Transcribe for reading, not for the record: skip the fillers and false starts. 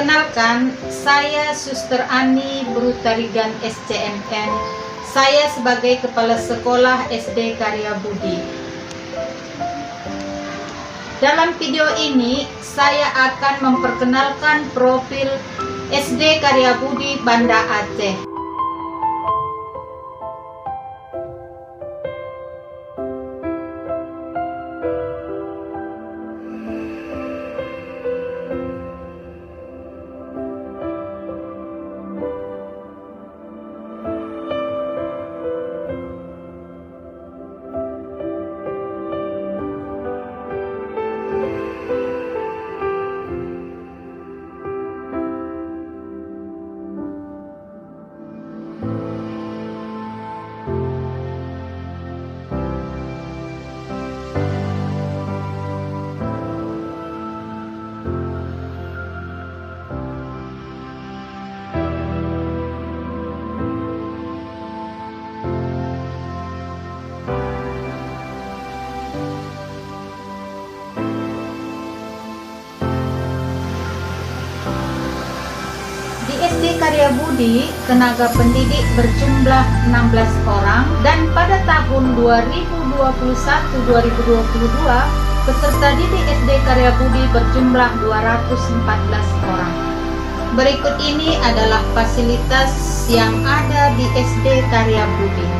Perkenalkan, saya Suster Ani Brutarigan SCMN. Saya sebagai Kepala Sekolah SD Karya Budi. Dalam video ini, saya akan memperkenalkan profil SD Karya Budi Banda Aceh. Di SD Karya Budi, tenaga pendidik berjumlah 16 orang dan pada tahun 2021-2022, peserta didik SD Karya Budi berjumlah 214 orang. Berikut ini adalah fasilitas yang ada di SD Karya Budi.